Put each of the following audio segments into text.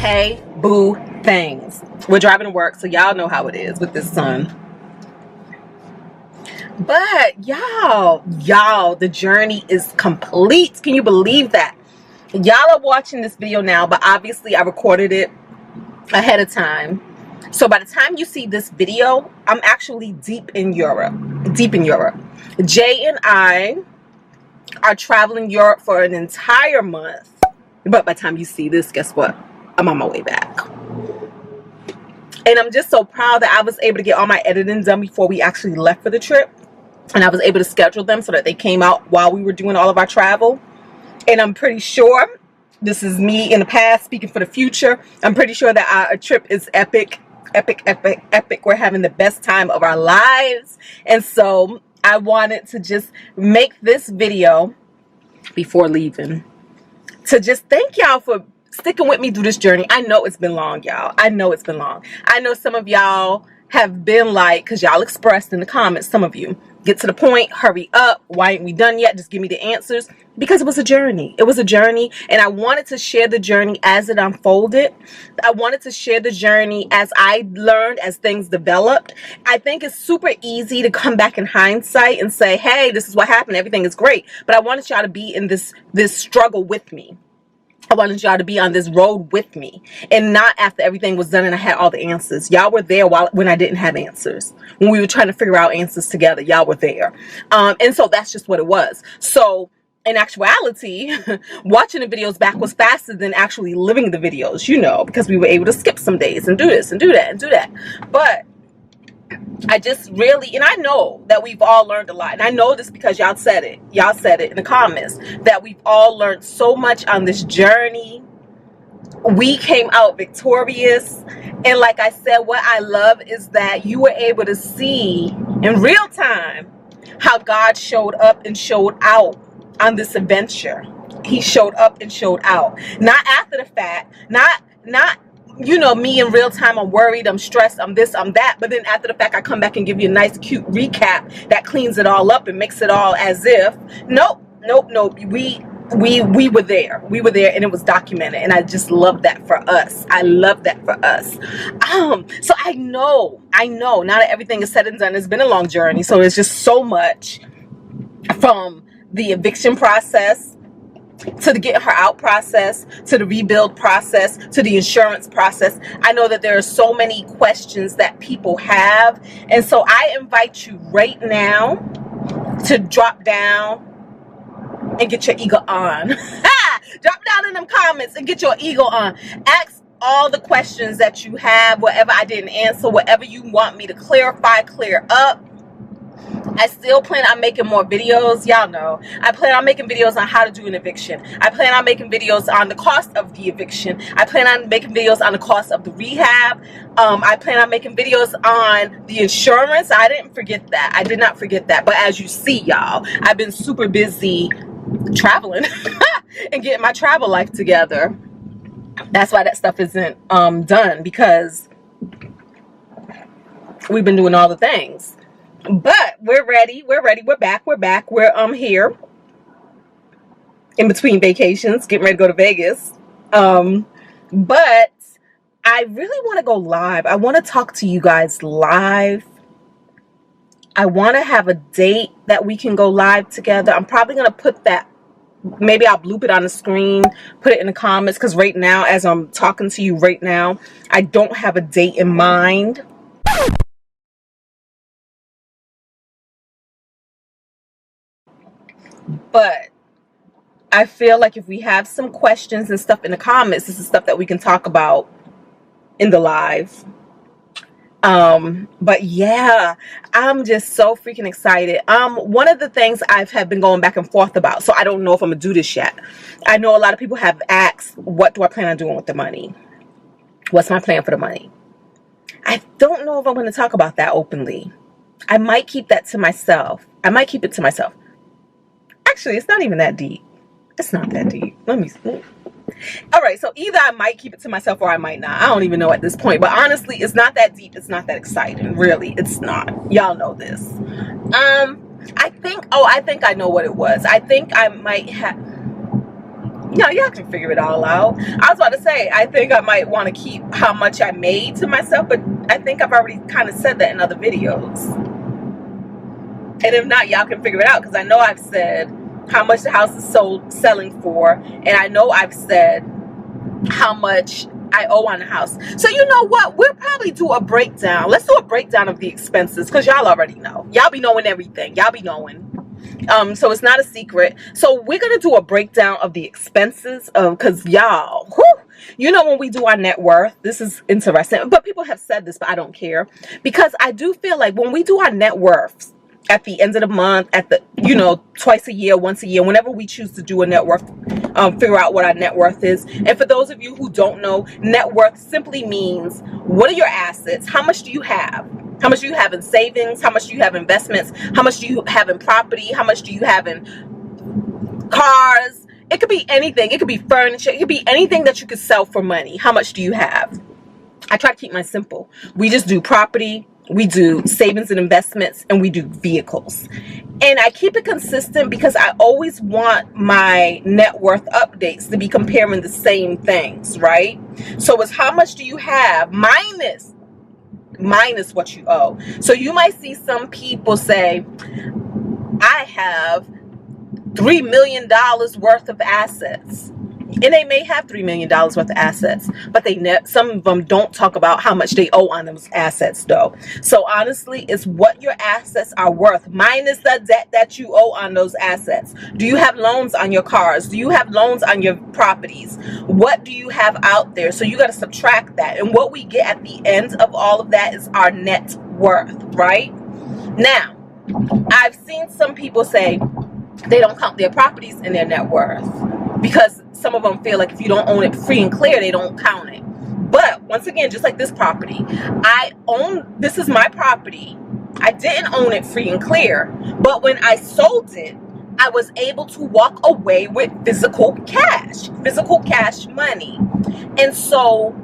Hey, boo things. We're driving to work, so y'all know how it is with this sun. But y'all, the journey is complete. Can you believe that? Y'all are watching this video now, but obviously I recorded it ahead of time. So by the time you see this video, I'm actually deep in Europe. Jay and I are traveling Europe for an entire month. But by the time you see this, guess what? I'm on my way back. And I'm just so proud that I was able to get all my editing done before we actually left for the trip. And I was able to schedule them so that they came out while we were doing all of our travel. And I'm pretty sure, this is me in the past speaking for the future, I'm pretty sure that our trip is epic. We're having the best time of our lives. And so I wanted to just make this video before leaving to just thank y'all for sticking with me through this journey. I know it's been long, y'all. I know it's been long. I know some of y'all have been like, because y'all expressed in the comments, some of you, get to the point, hurry up, why ain't we done yet, just give me the answers. Because it was a journey. It was a journey, and I wanted to share the journey as it unfolded. I wanted to share the journey as I learned, as things developed. I think it's super easy to come back in hindsight and say, hey, this is what happened, everything is great. But I wanted y'all to be in this struggle with me. I wanted y'all to be on this road with me, and not after everything was done and I had all the answers. Y'all were there when I didn't have answers. When we were trying to figure out answers together, y'all were there. And so that's just what it was. So in actuality, watching the videos back was faster than actually living the videos, you know, because we were able to skip some days and do this and do that and do that. But I just really, and I know that we've all learned a lot. And I know this because y'all said it. Y'all said it in the comments that we've all learned so much on this journey. We came out victorious. And like I said, what I love is that you were able to see in real time how God showed up and showed out on this adventure. He showed up and showed out. Not after the fact, not you know, me in real time, I'm worried, I'm stressed, I'm this, I'm that. But then after the fact, I come back and give you a nice, cute recap that cleans it all up and makes it all as if, nope. We were there. We were there, and it was documented. And I just love that for us. I love that for us. So I know, now that everything is said and done, it's been a long journey. So it's just so much from the eviction process, to the get her out process, to the rebuild process, to the insurance process. I know that there are so many questions that people have. And so I invite you right now to drop down and get your ego on. Drop down in them comments and get your ego on. Ask all the questions that you have, whatever I didn't answer, whatever you want me to clarify, clear up. I still plan on making more videos. Y'all know I plan on making videos on how to do an eviction. I plan on making videos on the cost of the eviction. I plan on making videos on the cost of the rehab. I plan on making videos on the insurance. I didn't forget that. I did not forget that. But as you see, y'all, I've been super busy traveling and getting my travel life together. That's why that stuff isn't done, because we've been doing all the things. But we're ready. We're back. We're here in between vacations, getting ready to go to Vegas. But I really want to go live. I want to talk to you guys live. I want to have a date that we can go live together. I'm probably going to put that, maybe I'll bloop it on the screen, put it in the comments, because right now, as I'm talking to you right now, I don't have a date in mind. But I feel like if we have some questions and stuff in the comments, this is stuff that we can talk about in the live. But yeah, I'm just so freaking excited. One of the things have been going back and forth about, so I don't know if I'm gonna do this yet. I know a lot of people have asked, what do I plan on doing with the money? What's my plan for the money? I don't know if I'm going to talk about that openly. I might keep that to myself. I might keep it to myself. Actually, it's not even that deep. It's not that deep. Let me see. All right, so either I might keep it to myself or I might not. I don't even know at this point. But honestly, it's not that deep. It's not that exciting. Really, it's not. Y'all know this. I think I know what it was. I think I might have... y'all can figure it all out. I was about to say, I think I might want to keep how much I made to myself, but I think I've already kind of said that in other videos. And if not, y'all can figure it out, because I know I've said how much the house is selling for, and I know I've said how much I owe on the house. So you know what? We'll probably do a breakdown. Let's do a breakdown of the expenses, because y'all already know. Y'all be knowing everything. Y'all be knowing. So it's not a secret. So we're gonna do a breakdown of the expenses, because y'all, you know, when we do our net worth, this is interesting. But people have said this, but I don't care, because I do feel like when we do our net worths at the end of the month, at the, you know, twice a year, once a year, whenever we choose to do a net worth, figure out what our net worth is. And for those of you who don't know, net worth simply means, what are your assets? How much do you have? How much do you have in savings? How much do you have in investments? How much do you have in property? How much do you have in cars? It could be anything. It could be furniture. It could be anything that you could sell for money. How much do you have? I try to keep mine simple. We just do property, we do savings and investments, and we do vehicles. And I keep it consistent because I always want my net worth updates to be comparing the same things, right? So it's how much do you have minus what you owe. So you might see some people say, I have $3 million worth of assets. And they may have $3 million worth of assets, but some of them don't talk about how much they owe on those assets though. So honestly, it's what your assets are worth minus the debt that you owe on those assets. Do you have loans on your cars? Do you have loans on your properties? What do you have out there? So you got to subtract that. And what we get at the end of all of that is our net worth, right? Now, I've seen some people say they don't count their properties in their net worth, because some of them feel like if you don't own it free and clear, they don't count it. But once again, just like this property, this is my property. I didn't own it free and clear, but when I sold it, I was able to walk away with physical cash money. And so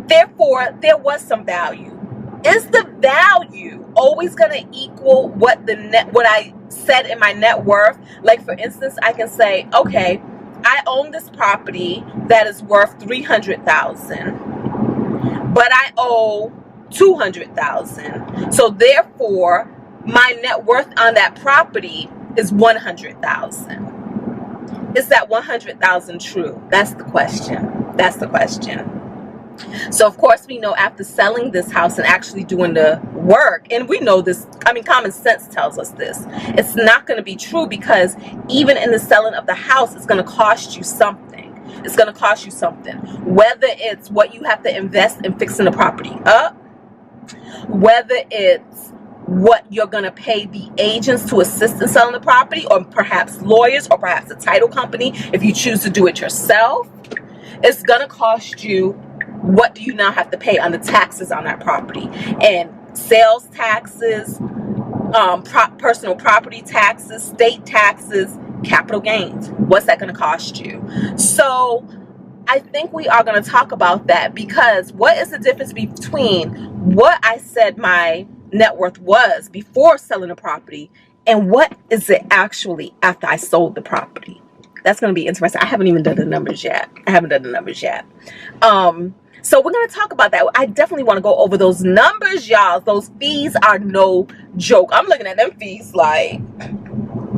therefore there was some value. Is the value always going to equal what I said in my net worth? Like for instance, I can say, okay, I own this property that is worth $300,000, but I owe $200,000. So therefore, my net worth on that property is $100,000. Is that $100,000 true? That's the question. That's the question. So of course we know after selling this house and actually doing the work, and we know this, I mean common sense tells us this, it's not going to be true, because even in the selling of the house, it's going to cost you something. It's going to cost you something, whether it's what you have to invest in fixing the property up, whether it's what you're going to pay the agents to assist in selling the property, or perhaps lawyers, or perhaps a title company if you choose to do it yourself. It's going to cost you. What do you now have to pay on the taxes on that property? And sales taxes, personal property taxes, state taxes, capital gains. What's that going to cost you? So I think we are going to talk about that, because what is the difference between what I said my net worth was before selling the property and what is it actually after I sold the property? That's going to be interesting. I haven't even done the numbers yet. So we're going to talk about that. I definitely want to go over those numbers, y'all. Those fees are no joke. I'm looking at them fees like,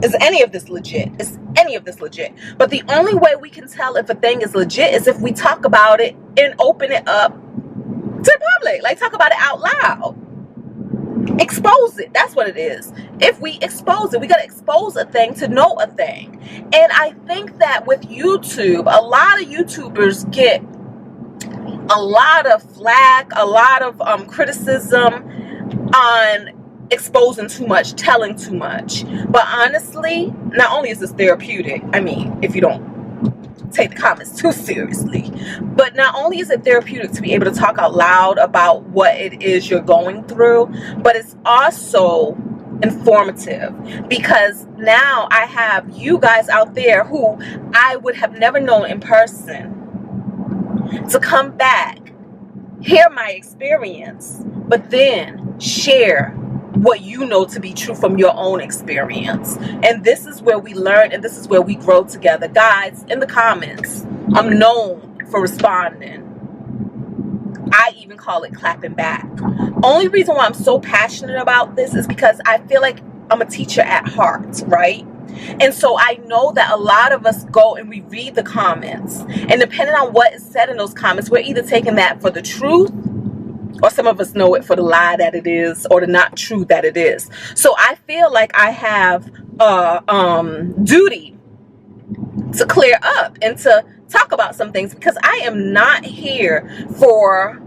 is any of this legit? Is any of this legit? But the only way we can tell if a thing is legit is if we talk about it and open it up to the public. Like, talk about it out loud. Expose it. That's what it is. If we expose it, we got to expose a thing to know a thing. And I think that with YouTube, a lot of YouTubers get a lot of flack, a lot of criticism on exposing too much, telling too much. But honestly, not only is this therapeutic, I mean, if you don't take the comments too seriously, but not only is it therapeutic to be able to talk out loud about what it is you're going through, but it's also informative, because now I have you guys out there who I would have never known in person to come back, hear my experience, but then share what you know to be true from your own experience. And this is where we learn, and this is where we grow together. Guys, in the comments, I'm known for responding. I even call it clapping back. Only reason why I'm so passionate about this is because I feel like I'm a teacher at heart, right? And so I know that a lot of us go and we read the comments, and depending on what is said in those comments, we're either taking that for the truth, or some of us know it for the lie that it is, or the not true that it is. So I feel like I have a duty to clear up and to talk about some things, because I am not here for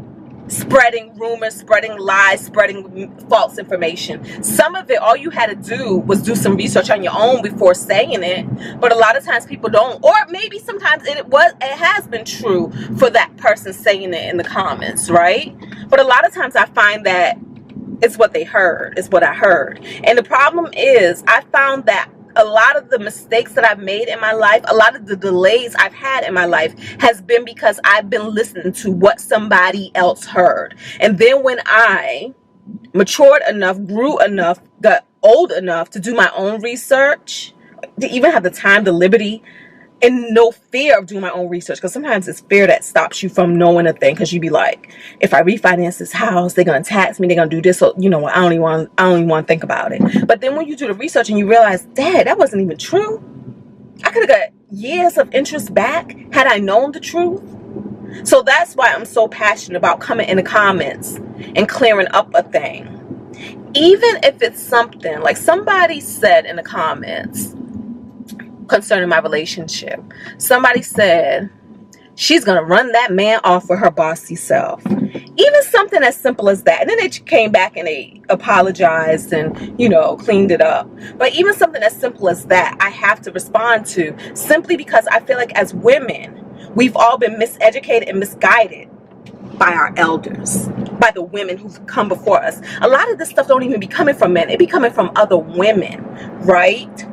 spreading rumors, spreading lies, spreading false information. Some of it, all you had to do was do some research on your own before saying it. But a lot of times people don't, or maybe sometimes it has been true for that person saying it in the comments, right? But a lot of times I find that it's what they heard, it's what I heard. And the problem is, I found that a lot of the mistakes that I've made in my life, a lot of the delays I've had in my life has been because I've been listening to what somebody else heard. And then when I matured enough, grew enough, got old enough to do my own research, to even have the time, the liberty, and no fear of doing my own research, because sometimes it's fear that stops you from knowing a thing, because you be like, if I refinance this house, they're gonna tax me, they're gonna do this, so you know what, I don't even want to think about it. But then when you do the research and you realize, dad, that wasn't even true, I could have got years of interest back had I known the truth. So that's why I'm so passionate about coming in the comments and clearing up a thing. Even if it's something like somebody said in the comments concerning my relationship, somebody said she's gonna run that man off with her bossy self. Even something as simple as that. And then they came back and they apologized and, you know, cleaned it up. But even something as simple as that, I have to respond to, simply because I feel like as women, we've all been miseducated and misguided by our elders, by the women who've come before us. A lot of this stuff don't even be coming from men, it be coming from other women, right?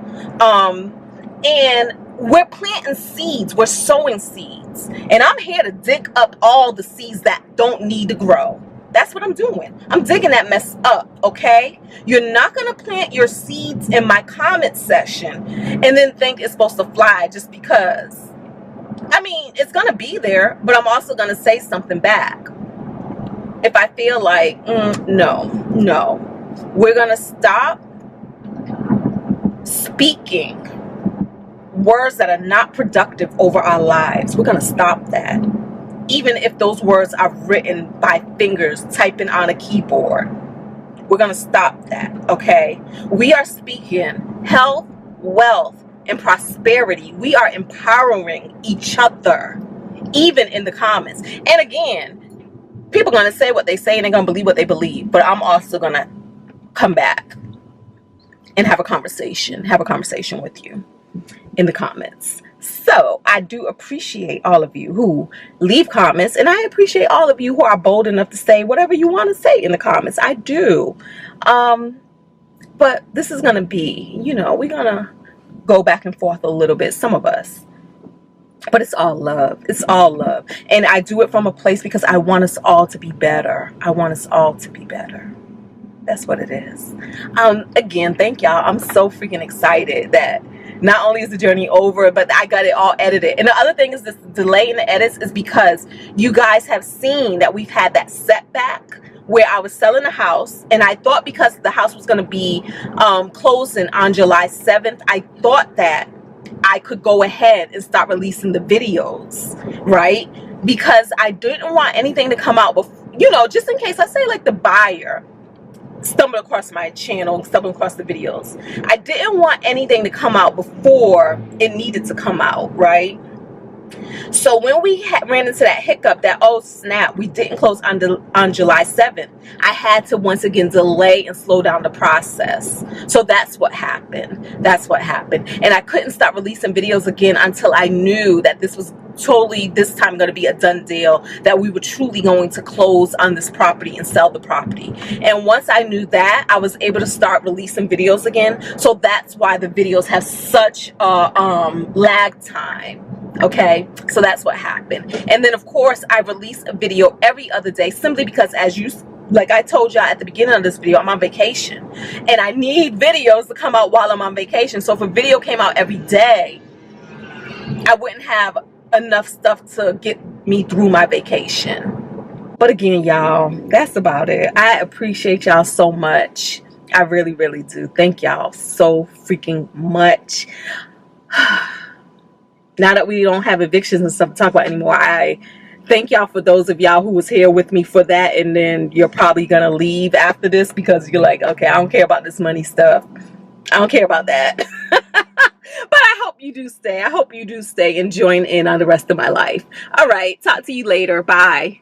And we're planting seeds, we're sowing seeds, and I'm here to dig up all the seeds that don't need to grow. That's what I'm doing. I'm digging that mess up, okay? You're not gonna plant your seeds in my comment section and then think it's supposed to fly just because. I mean, it's gonna be there, but I'm also gonna say something back if I feel like no, we're gonna stop speaking words that are not productive over our lives. We're going to stop that. Even if those words are written by fingers typing on a keyboard, we're going to stop that, okay? We are speaking health, wealth, and prosperity. We are empowering each other, even in the comments. And again, people are going to say what they say and they're going to believe what they believe. But I'm also going to come back and have a conversation with you in the comments. So I do appreciate all of you who leave comments, and I appreciate all of you who are bold enough to say whatever you want to say in the comments. I do. But this is gonna be, you know, we're gonna go back and forth a little bit, some of us, but it's all love. It's all love. And I do it from a place because I want us all to be better. I want us all to be better. That's what it is. Again, thank y'all. I'm so freaking excited that not only is the journey over, but I got it all edited. And the other thing is, this delay in the edits is because you guys have seen that we've had that setback where I was selling a house, and I thought because the house was going to be closing on July 7th, I thought that I could go ahead and start releasing the videos, right? Because I didn't want anything to come out before, you know, just in case, I say like the buyer stumbled across my channel, stumbled across the videos. I didn't want anything to come out before it needed to come out, right? So when we ran into that hiccup, that oh snap, we didn't close on July 7th, I had to once again delay and slow down the process. So that's what happened. That's what happened. And I couldn't start releasing videos again until I knew that this was totally, this time, going to be a done deal, that we were truly going to close on this property and sell the property. And once I knew that, I was able to start releasing videos again. So that's why the videos have such a lag time. Okay, so that's what happened. And then of course I release a video every other day, simply because, as you Like I told y'all at the beginning of this video, I'm on vacation. And I need videos to come out while I'm on vacation. So if a video came out every day, I wouldn't have enough stuff to get me through my vacation. But again, y'all, that's about it. I appreciate y'all so much. I really, really do. Thank y'all so freaking much. Now that we don't have evictions and stuff to talk about anymore, I thank y'all for those of y'all who was here with me for that, and then you're probably gonna leave after this because you're like, okay, I don't care about this money stuff. I don't care about that. But I hope you do stay. I hope you do stay and join in on the rest of my life. All right, talk to you later. Bye.